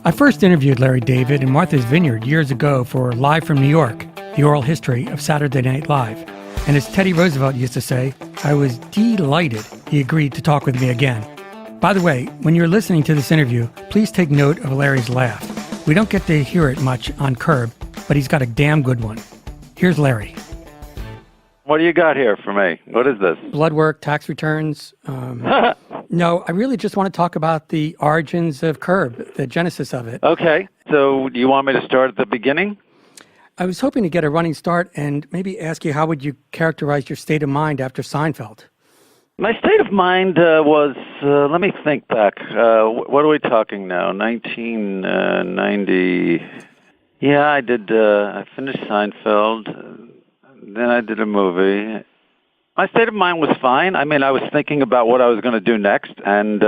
I first interviewed Larry David in Martha's Vineyard years ago for Live from New York, the oral history of Saturday Night Live. And as Teddy Roosevelt used to say, I was delighted he agreed to talk with me again. By the way, when you're listening to this interview, please take note of Larry's laugh. We don't get to hear it much on Curb, but he's got a damn good one. Here's Larry. What do you got here for me? What is this? Blood work, tax returns. No, I really just want to talk about the origins of Curb, the genesis of it. Okay. So do you want me to start at the beginning? I was hoping to get a running start and maybe ask you, how would you characterize your state of mind after Seinfeld? My state of mind was, let me think back. What are we talking now? 1990. Yeah, I finished Seinfeld. Then I did a movie. My state of mind was fine. I mean, I was thinking about what I was going to do next, and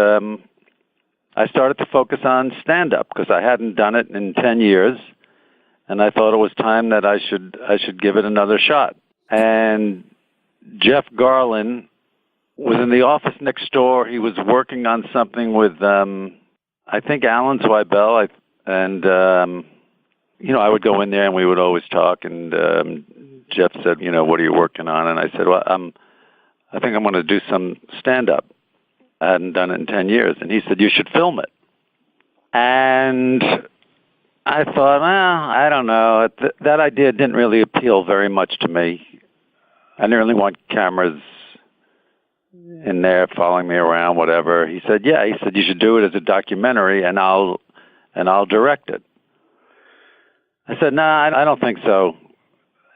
I started to focus on stand-up because I hadn't done it in 10 years, and I thought it was time that I should give it another shot. And Jeff Garlin was in the office next door. He was working on something with, I think, Alan Zweibel, and I would go in there and we would always talk, and Jeff said, what are you working on? And I said, well, I think I'm going to do some stand-up. I hadn't done it in 10 years. And he said, you should film it. And I thought, well, I don't know. That idea didn't really appeal very much to me. I didn't really want cameras in there following me around, whatever. He said, yeah. He said, you should do it as a documentary, and I'll direct it. I said, no, I don't think so.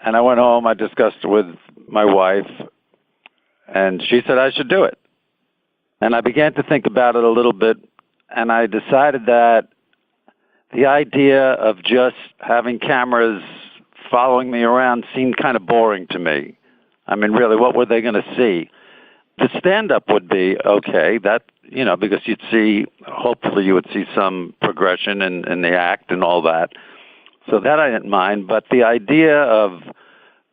And I went home, I discussed it with my wife, and she said I should do it. And I began to think about it a little bit, and I decided that the idea of just having cameras following me around seemed kind of boring to me. I mean, really, what were they going to see? The stand-up would be okay, because hopefully you would see some progression in the act and all that. So that I didn't mind, but the idea of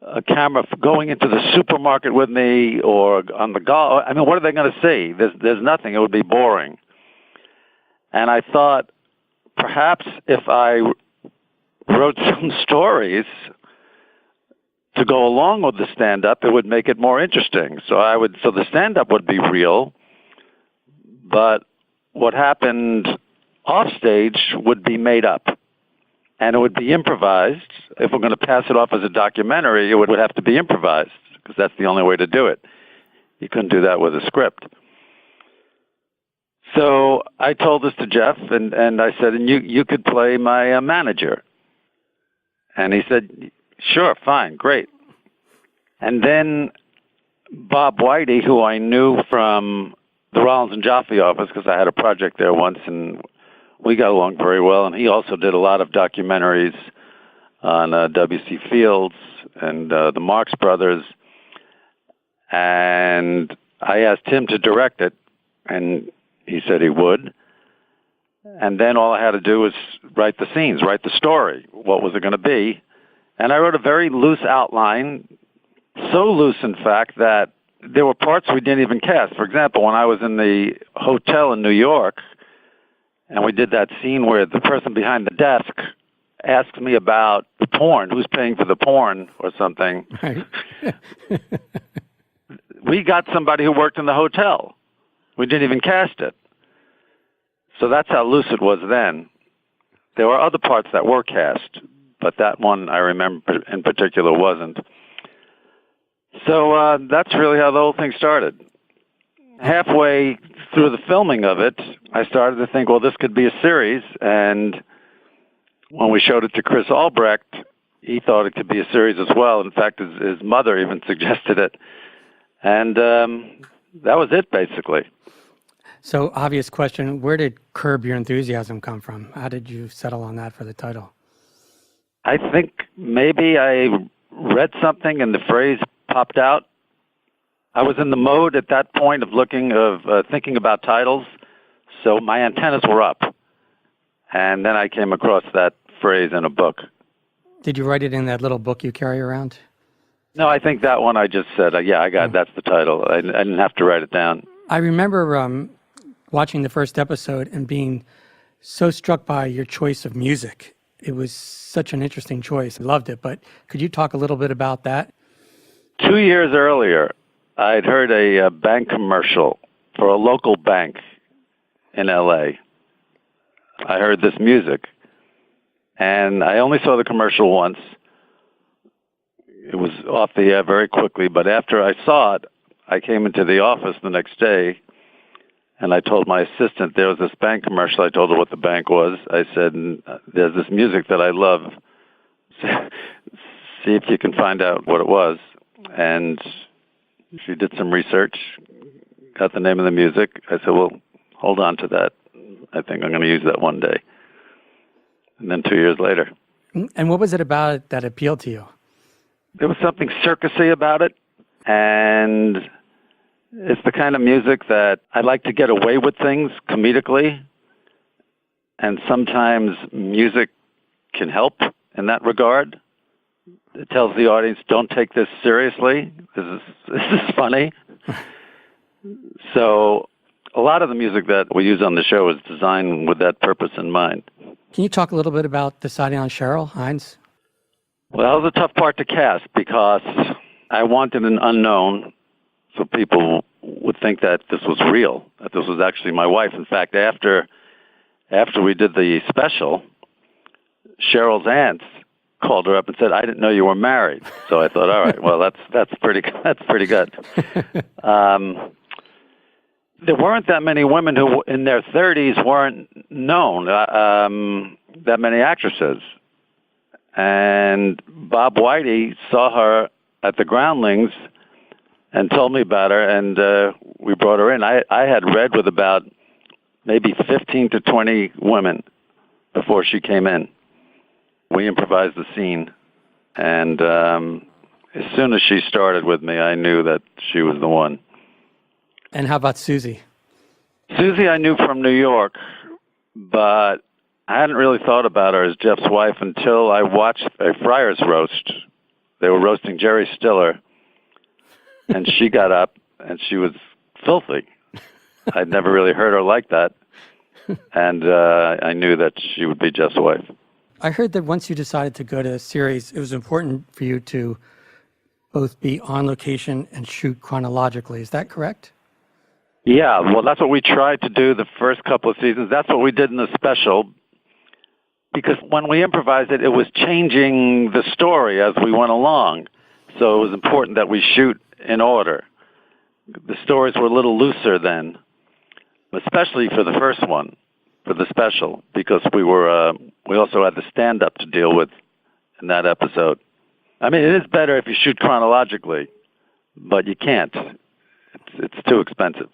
a camera going into the supermarket with me or on the golf, I mean, what are they going to see? There's nothing. It would be boring. And I thought perhaps if I wrote some stories to go along with the stand-up, it would make it more interesting. So the stand-up would be real, but what happened off stage would be made up. And it would be improvised. If we're going to pass it off as a documentary, it would have to be improvised, because that's the only way to do it. You couldn't do that with a script. So I told this to Jeff, and I said, and you could play my manager. And he said, sure, fine, great. And then Bob Whitey, who I knew from the Rollins and Joffe office, because I had a project there once, and we got along very well, and he also did a lot of documentaries on W.C. Fields and the Marx Brothers. And I asked him to direct it, and he said he would. And then all I had to do was write the scenes, write the story. What was it going to be? And I wrote a very loose outline, so loose, in fact, that there were parts we didn't even cast. For example, when I was in the hotel in New York, and we did that scene where the person behind the desk asked me about the porn, who's paying for the porn or something. Right. We got somebody who worked in the hotel. We didn't even cast it. So that's how loose it was then. There were other parts that were cast, but that one I remember in particular wasn't. So that's really how the whole thing started. Halfway through the filming of it, I started to think, well, this could be a series. And when we showed it to Chris Albrecht, he thought it could be a series as well. In fact, his mother even suggested it. And that was it, basically. So, obvious question, where did Curb Your Enthusiasm come from? How did you settle on that for the title? I think maybe I read something and the phrase popped out. I was in the mode at that point of thinking about titles, so my antennas were up. And then I came across that phrase in a book. Did you write it in that little book you carry around? No, I think that one I just said, that's the title. I didn't have to write it down. I remember watching the first episode and being so struck by your choice of music. It was such an interesting choice. I loved it, but could you talk a little bit about that? 2 years earlier, I'd heard a bank commercial for a local bank in L.A. I heard this music, and I only saw the commercial once. It was off the air very quickly, but after I saw it, I came into the office the next day, and I told my assistant there was this bank commercial. I told her what the bank was. I said, there's this music that I love. See if you can find out what it was. And she did some research, got the name of the music. I said, well, hold on to that. I think I'm going to use that one day. And then 2 years later. And what was it about it that appealed to you? There was something circusy about it. And it's the kind of music that I like to get away with things comedically. And sometimes music can help in that regard. It tells the audience, don't take this seriously. This is funny. So a lot of the music that we use on the show is designed with that purpose in mind. Can you talk a little bit about deciding on Cheryl Hines? Well, that was a tough part to cast because I wanted an unknown so people would think that this was real, that this was actually my wife. In fact, after we did the special, Cheryl's aunts called her up and said, I didn't know you were married. So I thought, all right, well, that's pretty good. There weren't that many women who in their 30s weren't known, that many actresses. And Bob Whitey saw her at the Groundlings and told me about her, and we brought her in. I had read with about maybe 15 to 20 women before she came in. We improvised the scene, and as soon as she started with me, I knew that she was the one. And how about Susie? Susie I knew from New York, but I hadn't really thought about her as Jeff's wife until I watched a Friars roast. They were roasting Jerry Stiller, and she got up, and she was filthy. I'd never really heard her like that, and I knew that she would be Jeff's wife. I heard that once you decided to go to a series, it was important for you to both be on location and shoot chronologically. Is that correct? Yeah, well, that's what we tried to do the first couple of seasons. That's what we did in the special, because when we improvised it, it was changing the story as we went along. So it was important that we shoot in order. The stories were a little looser then, especially for the first one, for the special, because we also had the stand-up to deal with in that episode. I mean, it is better if you shoot chronologically, but you can't. It's too expensive.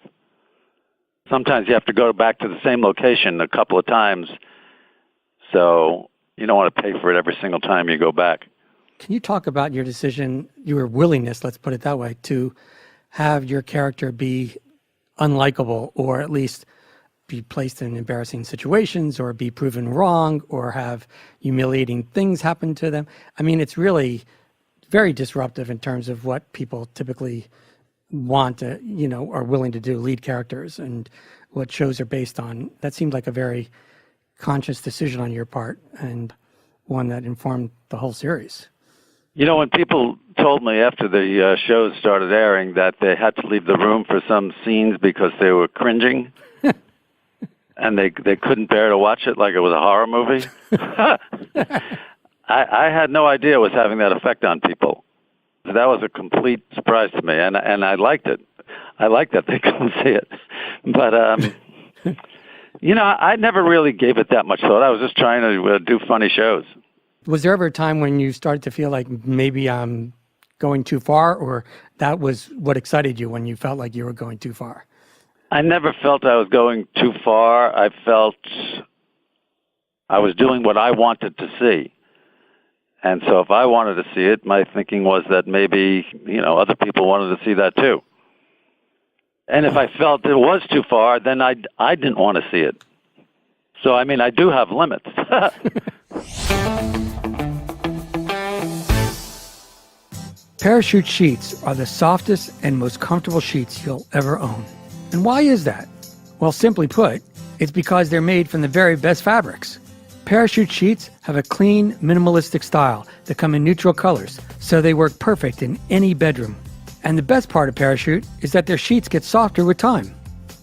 Sometimes you have to go back to the same location a couple of times, so you don't want to pay for it every single time you go back. Can you talk about your decision, your willingness, let's put it that way, to have your character be unlikable, or at least be placed in embarrassing situations, or be proven wrong, or have humiliating things happen to them? I mean, it's really very disruptive in terms of what people typically want to, are willing to do, lead characters, and what shows are based on. That seemed like a very conscious decision on your part, and one that informed the whole series. When people told me after the shows started airing that they had to leave the room for some scenes because they were cringing, and they couldn't bear to watch it like it was a horror movie, I had no idea it was having that effect on people. That was a complete surprise to me, and I liked it. I liked that they couldn't see it. But, I never really gave it that much thought. I was just trying to do funny shows. Was there ever a time when you started to feel like maybe I'm going too far, or that was what excited you when you felt like you were going too far? I never felt I was going too far. I felt I was doing what I wanted to see. And so if I wanted to see it, my thinking was that maybe, other people wanted to see that too. And if I felt it was too far, then I didn't want to see it. So, I mean, I do have limits. Parachute sheets are the softest and most comfortable sheets you'll ever own. And why is that? Well, simply put, It's because they're made from the very best fabrics. Parachute sheets have a clean, minimalistic style that come in neutral colors, so they work perfect in any bedroom. And the best part of Parachute is that their sheets get softer with time.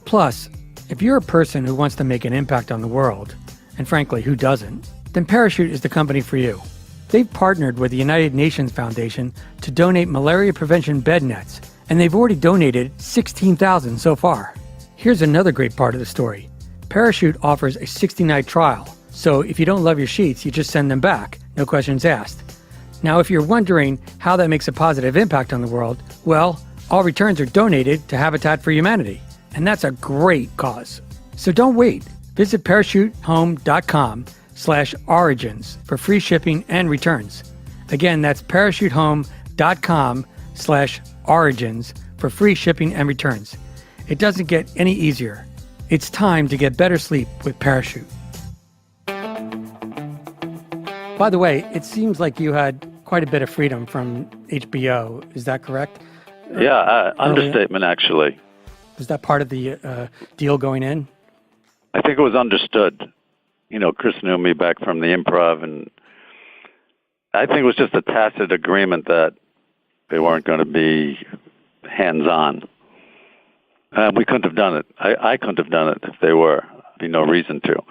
Plus, if you're a person who wants to make an impact on the world, and frankly, who doesn't, then Parachute is the company for you. They've partnered with the United Nations Foundation to donate malaria prevention bed nets, and they've already donated 16,000 so far. Here's another great part of the story. Parachute offers a 60-night trial, so if you don't love your sheets, you just send them back, no questions asked. Now, if you're wondering how that makes a positive impact on the world, well, all returns are donated to Habitat for Humanity, and that's a great cause. So don't wait. Visit parachutehome.com/origins for free shipping and returns. Again, that's parachutehome.com/origins for free shipping and returns. It doesn't get any easier. It's time to get better sleep with Parachute. By the way, it seems like you had quite a bit of freedom from HBO. Is that correct? Yeah, understatement, actually. Was that part of the deal going in? I think it was understood. You know, Chris knew me back from the Improv, and I think it was just a tacit agreement that they weren't going to be hands-on. We couldn't have done it. I couldn't have done it if they were. There'd be no reason to.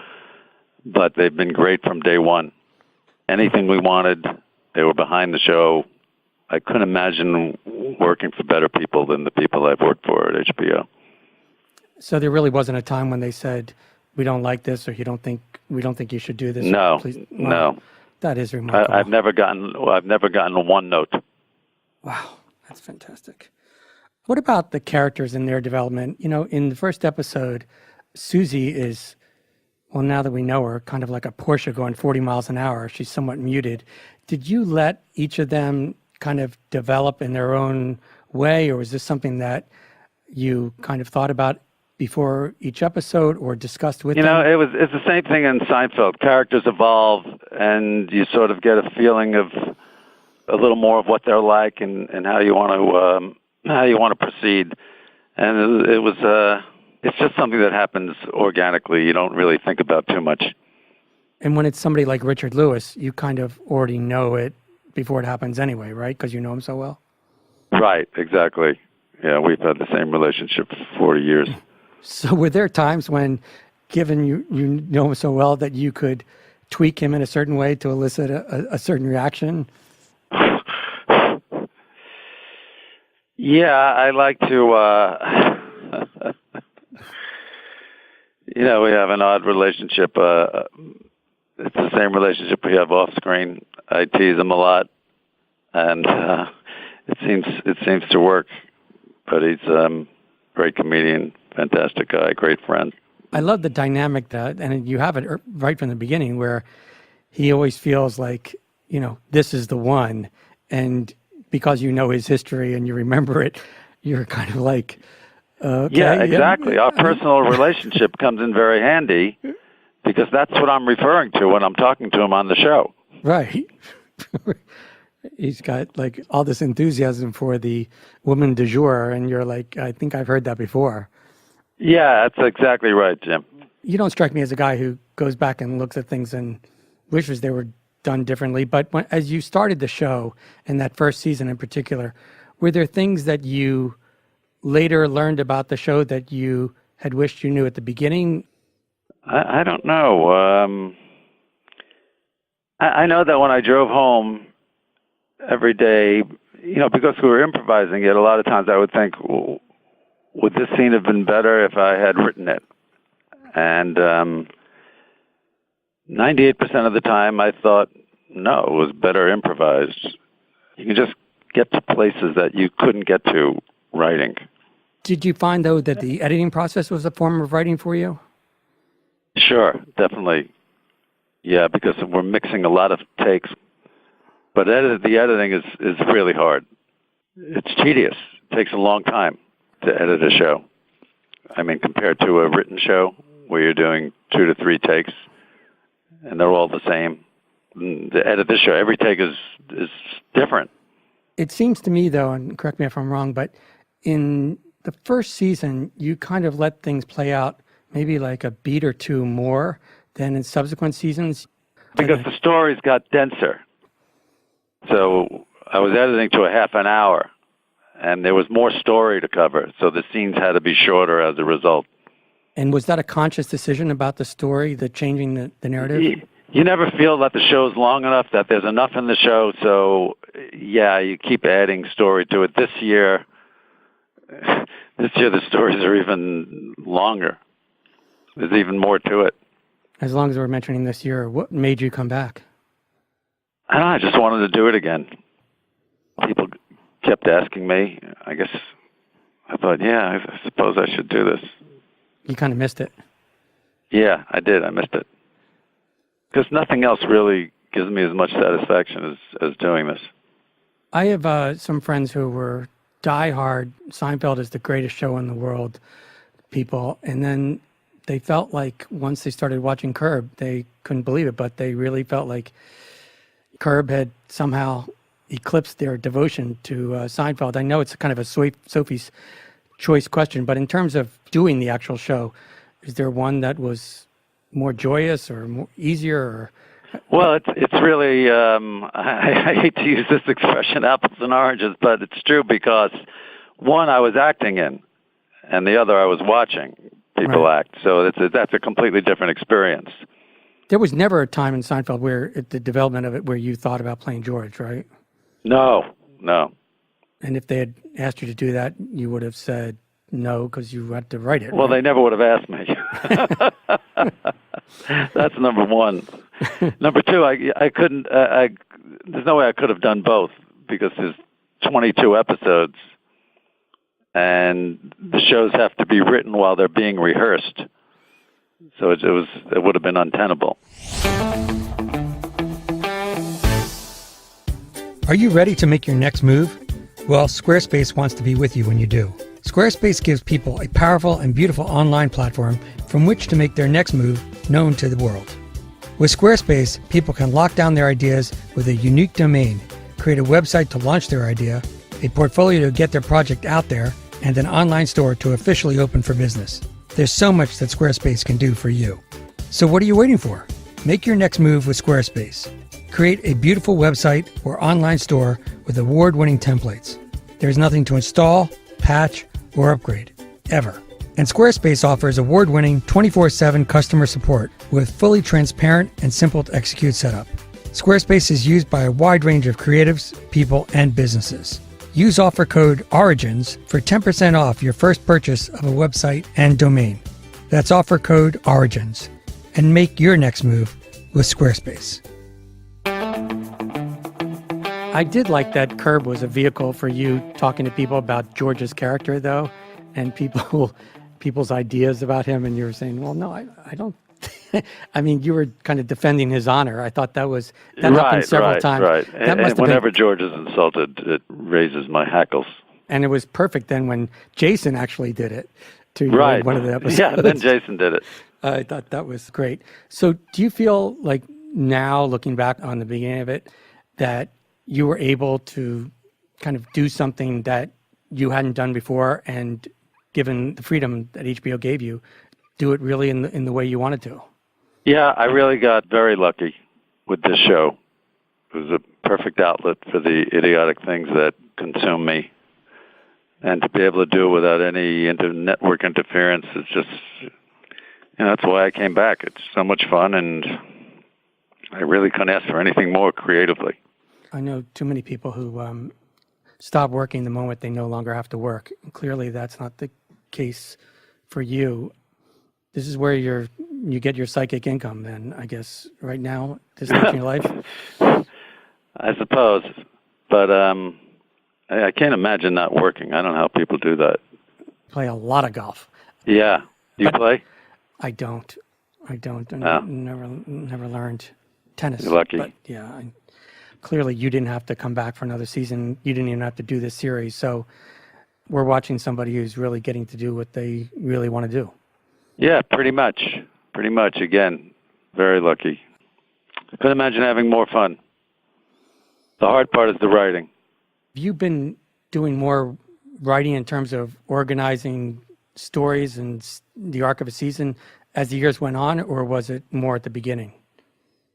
But they've been great from day one. Anything we wanted, they were behind the show. I couldn't imagine working for better people than the people I've worked for at HBO. So there really wasn't a time when they said, "We don't like this," or we don't think you should do this. No, Please. Wow. No. That is remarkable. I've never gotten one note. Wow, that's fantastic. What about the characters and their development? You know, in the first episode, Susie is, well, now that we know her, kind of like a Porsche going 40 miles an hour. She's somewhat muted. Did you let each of them kind of develop in their own way, or was this something that you kind of thought about before each episode or discussed with them? You know, it's the same thing in Seinfeld. Characters evolve, and you sort of get a feeling of a little more of what they're like and how you want to proceed. And it's just something that happens organically. You don't really think about too much. And when it's somebody like Richard Lewis, you kind of already know it before it happens anyway, right? Because you know him so well. Right, exactly. Yeah, we've had the same relationship for 40 years. So were there times when, given you know him so well, that you could tweak him in a certain way to elicit a certain reaction? Yeah, I like to, you know, we have an odd relationship. It's the same relationship we have off screen. I tease him a lot, and it seems to work. But he's a great comedian, fantastic guy, great friend. I love the dynamic and you have it right from the beginning, where he always feels like, you know, this is the one, and because you know his history and you remember it, you're kind of like, okay. Yeah, exactly. Yeah. Our personal relationship comes in very handy, because that's what I'm referring to when I'm talking to him on the show. Right. He's got like all this enthusiasm for the woman du jour, and you're like, I think I've heard that before. Yeah, that's exactly right, Jim. You don't strike me as a guy who goes back and looks at things and wishes they were done differently. But as you started the show, in that first season in particular, were there things that you later learned about the show that you had wished you knew at the beginning? I don't know. I know that when I drove home every day, you know, because we were improvising it, a lot of times I would think, would this scene have been better if I had written it? And 98% of the time I thought, no, it was better improvised. You can just get to places that you couldn't get to writing. Did you find, though, that the editing process was a form of writing for you? Sure, definitely. Yeah, because we're mixing a lot of takes. But the editing is really hard. It's tedious. It takes a long time to edit a show. I mean, compared to a written show where you're doing 2 to 3 takes, and they're all the same. To edit this show, every take is different. It seems to me, though, and correct me if I'm wrong, but in the first season, you kind of let things play out maybe like a beat or two more than in subsequent seasons? Because the stories got denser. So I was editing to a half an hour, and there was more story to cover, so the scenes had to be shorter as a result. And was that a conscious decision about the story, the changing the narrative? You never feel that the show's long enough, that there's enough in the show, so yeah, you keep adding story to it. This year the stories are even longer. There's even more to it. As long as we're mentioning this year, what made you come back? I don't know, I just wanted to do it again. People kept asking me. I guess I thought, yeah, I suppose I should do this. You kind of missed it. Yeah, I did. I missed it. Because nothing else really gives me as much satisfaction as doing this. I have some friends who were diehard Seinfeld is the greatest show in the world people, and then they felt like once they started watching Curb, they couldn't believe it, but they really felt like Curb had somehow eclipsed their devotion to Seinfeld. I know it's kind of a Sophie's choice question, but in terms of doing the actual show, is there one that was more joyous or more easier? Or... Well, it's really, I hate to use this expression, apples and oranges, but it's true because one I was acting in, and the other I was watching people act. So that's a completely different experience. There was never a time in Seinfeld where the development of it where you thought about playing George, right? No. And if they had asked you to do that, you would have said no because you had to write it. Well, right? They never would have asked me. That's number one. Number two, I couldn't. There's no way I could have done both because there's 22 episodes, and the shows have to be written while they're being rehearsed. So it would have been untenable. Are you ready to make your next move? Well, Squarespace wants to be with you when you do. Squarespace gives people a powerful and beautiful online platform from which to make their next move known to the world. With Squarespace, people can lock down their ideas with a unique domain, create a website to launch their idea, a portfolio to get their project out there, and an online store to officially open for business. There's so much that Squarespace can do for you. So what are you waiting for? Make your next move with Squarespace. Create a beautiful website or online store with award-winning templates. There's nothing to install, patch, or upgrade, ever. And Squarespace offers award-winning 24/7 customer support with fully transparent and simple to execute setup. Squarespace is used by a wide range of creatives, people, and businesses. Use offer code ORIGINS for 10% off your first purchase of a website and domain. That's offer code ORIGINS. And make your next move with Squarespace. I did like that Curb was a vehicle for you talking to people about George's character, though, and people's ideas about him, and you were saying, well, no, I don't. I mean, you were kind of defending his honor. I thought that happened several times. Right. That and whenever George is insulted, it raises my hackles. And it was perfect then when Jason actually did it to right. one of the episodes. Yeah, then Jason did it. I thought that was great. So do you feel like now, looking back on the beginning of it, that you were able to kind of do something that you hadn't done before, and given the freedom that HBO gave you, do it really in the way you wanted to? Yeah, I really got very lucky with this show. It was a perfect outlet for the idiotic things that consume me. And to be able to do it without any network interference is just, that's why I came back. It's so much fun, and I really couldn't ask for anything more creatively. I know too many people who stop working the moment they no longer have to work. Clearly, that's not the case for you. This is where you get your psychic income, then, I guess, right now, this stage in your life? I suppose. But I can't imagine not working. I don't know how people do that. Play a lot of golf. Yeah. You play? I don't. I Oh. never learned tennis. You're lucky. But yeah, clearly you didn't have to come back for another season. You didn't even have to do this series. So we're watching somebody who's really getting to do what they really want to do. Yeah, pretty much. Pretty much. Again, very lucky. I couldn't imagine having more fun. The hard part is the writing. Have you been doing more writing in terms of organizing stories and the arc of a season as the years went on, or was it more at the beginning?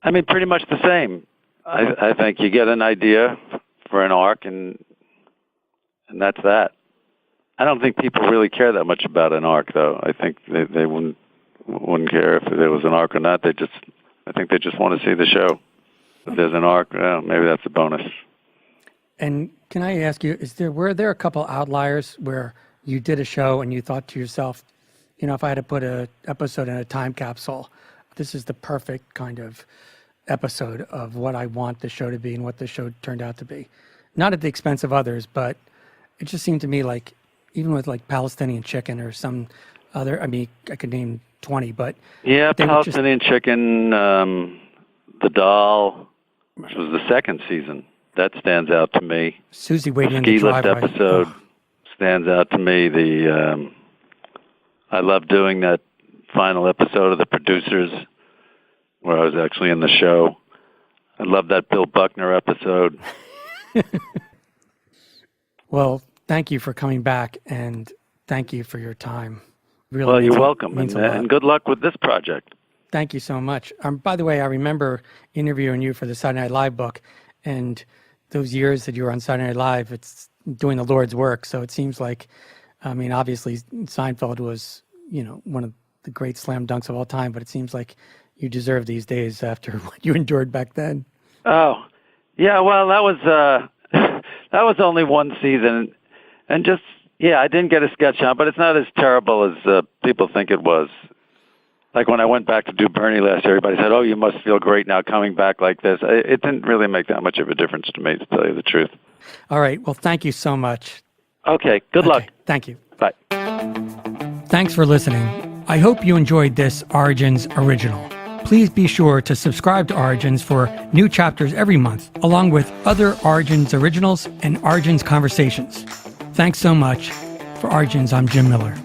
I mean, pretty much the same. I think you get an idea for an arc, and that's that. I don't think people really care that much about an arc, though. I think they wouldn't care if there was an arc or not. I think they just want to see the show. If there's an arc, well, maybe that's a bonus. And can I ask you, were there a couple outliers where you did a show and you thought to yourself, if I had to put an episode in a time capsule, this is the perfect kind of episode of what I want the show to be and what the show turned out to be? Not at the expense of others, but it just seemed to me like, even with like Palestinian Chicken or some other, I could name 20, but... Yeah, Palestinian Chicken, The Doll, which was the second season. That stands out to me. Susie waiting in the the driveway. Ski lift episode stands out to me. I love doing that final episode of The Producers, where I was actually in the show. I love that Bill Buckner episode. Well, thank you for coming back, and thank you for your time. Really, well, you're welcome, and good luck with this project. Thank you so much. By the way, I remember interviewing you for the Saturday Night Live book, and those years that you were on Saturday Night Live, it's doing the Lord's work. So it seems like, obviously Seinfeld was, one of the great slam dunks of all time, but it seems like you deserve these days after what you endured back then. Oh, yeah. Well, that was only one season, and just, I didn't get a sketch on, but it's not as terrible as people think it was. Like when I went back to do Bernie last year, everybody said, "Oh, you must feel great now coming back like this." It didn't really make that much of a difference to me, to tell you the truth. All right. Well, thank you so much. Okay. Good luck. Thank you. Bye. Thanks for listening. I hope you enjoyed this Origins original. Please be sure to subscribe to Origins for new chapters every month, along with other Origins originals and Origins conversations. Thanks so much. For Origins, I'm Jim Miller.